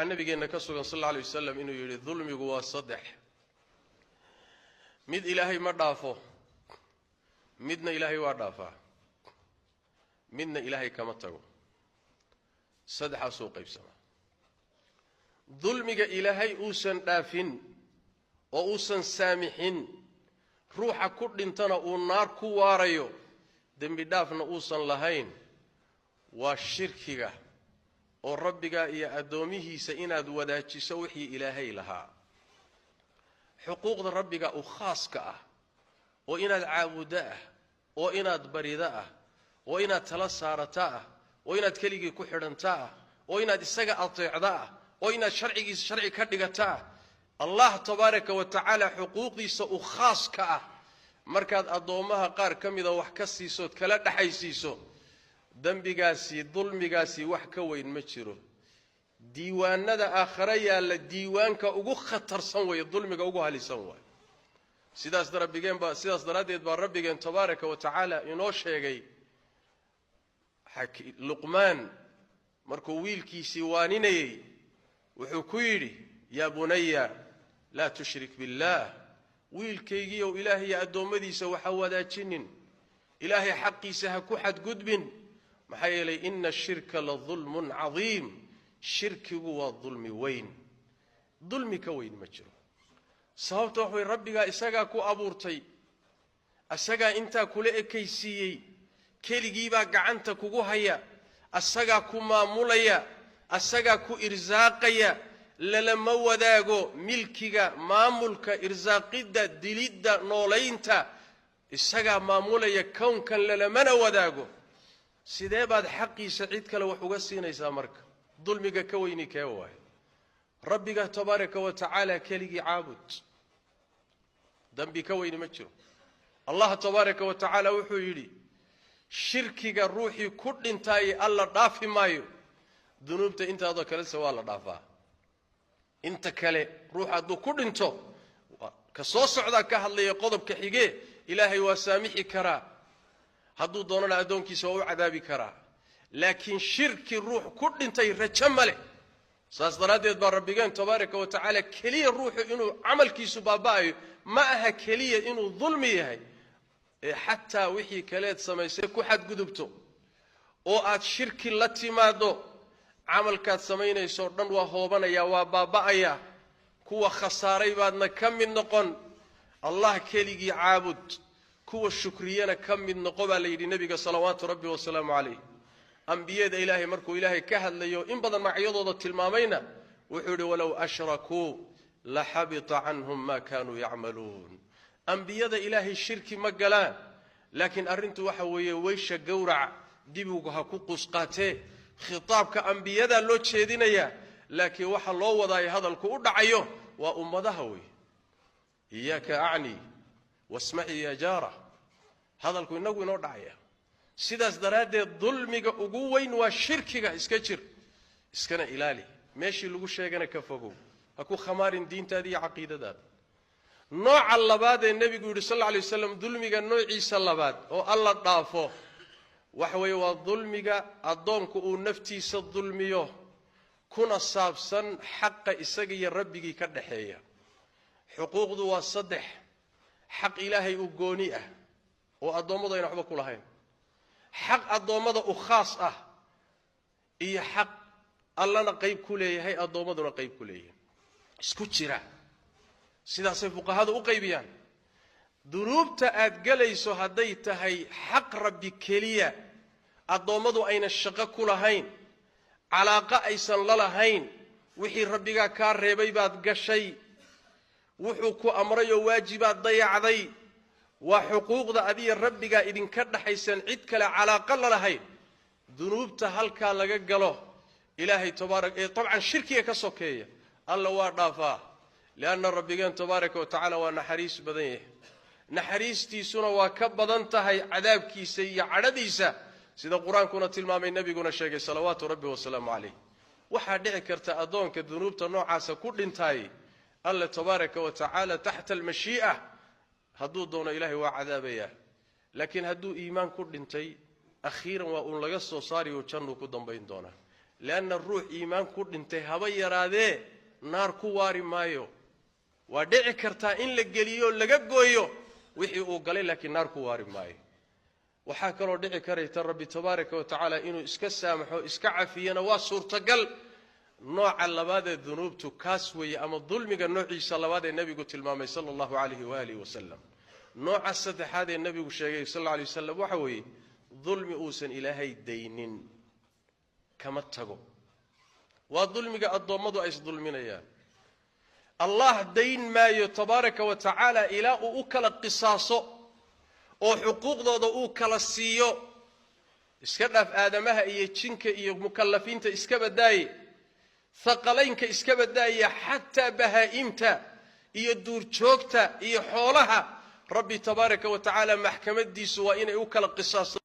nabigeena ka sugan sallallahu alayhi wasallam inuu yiri dhulmigu waa saddex mid ilaahay ma dhaafo midna ilaahay waa dhaafaa midna ilaahay kama tago saddexaas oo qaybsama dhulmiga ilaahay uusan dhaafin oo uusan saamixin ruuxa ku dhintana uu naar ku waarayo dambi dhaafna uusan lahayn waa shirkiga oo rabbiga iyo adoomihiisa inaad wadaajiso wixii ilaahay lahaa xuquuqda rabbiga u khaaska ah oo inaad caabudo ah oo inaad barido ah oo inaad tala saarata ah oo inaad keligii ku xidhanta ah oo inaad isaga ateecda ah oo inaad sharcigiisa sharci ka dhigata Allah tabaaraka wa ta'ala xuquuqdiisa u khaaska ah markaad adoomaha qaar kamida wax ka siiso kala dhaxaysiiso dambigaasi dulmigaasi wax ka weyn ma jiro diiwaanada aakhira yaala diiwaanka ugu khatarsan way dulmiga ugu halisan way sidaas daraadeed baa rabbigeen tabaaraka wa ta'ala inoo sheegay luqmaan markuu wiilkiisii waaninayay wuxuu ku yiri ya bunayya la tushrik billah wiilkaygiiyo ilaahay adoomadiisa waxa wadaajinin ilaahay xaqiisa ha ku xadgudbin maxaa yeelay inna ash-shirka la dhulmun 'azim shirkigu waa dhulmi weyn dhulmi ka weyn ma jiro sababtoo way rabbiga isaga ku abuurtay asaga inta kula ekaysiiyay keligii baa gacanta kugu haya asaga ku maamulaya asaga ku irsaaqaya lalama wadaago milkiga maamulka irsaaqida dilida nooleynta isaga maamulaya koonkan lalama wadaago sidee baad xaqiisa cid kale wax uga siinaysaa marka dulmiga ka weyni ka waay rabbiga tabaaraka wa ta'ala keligii caabud dambi ka weyni ma jiro allah tabaaraka wa ta'ala wuxuu yiri shirkiga ruuxi ku dhintay alla dhaafi maayo dunuubta intaada kale waa la dhaafaa inta kale ruuxadu ku dhinto ka soo socda ka hadlaya qodobka xige ilaahay waa saamixi karaa hadduu doonana adoonkiisa waa u cadaabi karaa laakiin shirki ruux ku dhintay rajo male saas daraadeed baa rabbigeen tabaaraka wa ta'ala kaliya ruuxu inuu amalkiisu baabaayo ma aha kaliya inuu dulmi yahay hatta wixii kaleed samaysay ku xadgudubto oo aad shirki la timaado amalkaad samaynayso dhan waa hoobanaya waa baabaaya kuwa khasaaray baadna ka mid noqon allah keligii caabud kuwa shukriyana ka mid noqo baa la yiri nabiga salawaatu rabbi wa salaamu alayhi anbiyada ilaahay markuu ilaahay ka hadlayo in badan magacyadooda tilmaamayna wuxuu yiri walaw ashraku la habita anhum ma kanu ya'malun anbiyada ilaahay shirki ma galaan laakiin arintu waxa weeye weysha gowrac dibuga ha ku qusqaatee khitaabka anbiyada loo jeedinaya laakiin waxa loo wadaay hadalku u dhacayo waa ummadaha way iyaka aani wasma'i ya jara hadalku inagu inoo dhacaya sidaas daraadeed dulmiga ugu weyn waa shirkiga iska jir iskana ilaali meeshii lagu sheegana ka fogow ha ku khamaarin diintaada iyo aqeedadaada nooca labaad ee nabigu yiri sallallahu alayhi wasallam dulmiga noociisa labaad oo alla dhaafo waxa weeye waa dulmiga adoonku uu naftiisa dulmiyo kuna saabsan xaqa isaga iyo rabbigii ka dhaxeeya xuquuqdu waa saddex xaq ilaahay u gooni ah oo adoomadu ay waxba ku lahayn xaq adoomada u khaas ah iyo xaq allana qayb ku leeyahay adoomaduna qayb ku leeyahay isku jira sidaasay fuqahadu u qaybiyaan dunuubta aad galayso haday tahay xaq rabbi kaliya adoomadu ayna shaqo ku lahayn calaaqa aysan la lahayn wixii rabbiga ka reebay baad gashay wuxuu ku amray oo waajibaad dayacday wa xuquuqda adiga rabbiga idin ka dhaxaysan cid kale calaaqa la lahayn dunuubta halka laga galo ilaahay tabaaraka tabcan shirkiga ka sokeeya alla waa dhaafaa لأن ربنا تبارك وتعالى ونحريس بدنه نحريستي سنة وكبدنتها عذاب كيسي عرديسة سيدا القرآن كنا تلمام النبي كنا شيخ صلوات ربي والسلام عليه waxaa dhici karta adoonka dunuubta noocaas ku dhintay alla tabaaraka wa taala tahta al-mashi'a haduu doono ilaahay waa cadaabaya laakiin haduu iimaan ku dhintay akhiran waa uu laga soo saariyo janno ku dambayn doona لأن الروح إيمان كود انتهى هبا يراده نار كواري مايو ودعي كرتا إن لقليو لقاقويو وحي أوقالي لكن نار كواري مايو وحاكرو دعي كريت ربي تبارك وتعالى إنو إسكا سامحو إسكا عفينا واسور تقل نوع اللباد الذنوب تكاسوي أما الظلم نوع عيسى اللباد النبي قلت المامي صلى الله عليه وآله وسلم نوع السدح هذا النبي صلى الله عليه وسلم وحوي ظلم أوسن إلهي الدينين كما اتقوا والظلم الضمضوا أيش ظلمنا يا الله دين ما يتبارك وتعالى إلى أوكل قصاصه وحقوق ضد أوكل السيو إسكبنا في آدمها يتشنك مكلفين إسكب داي ثقلين كإسكب داي حتى بهائمتا يدور شوكتا يحولها ربي تبارك وتعالى محكمة دي سوائن أوكل القصاص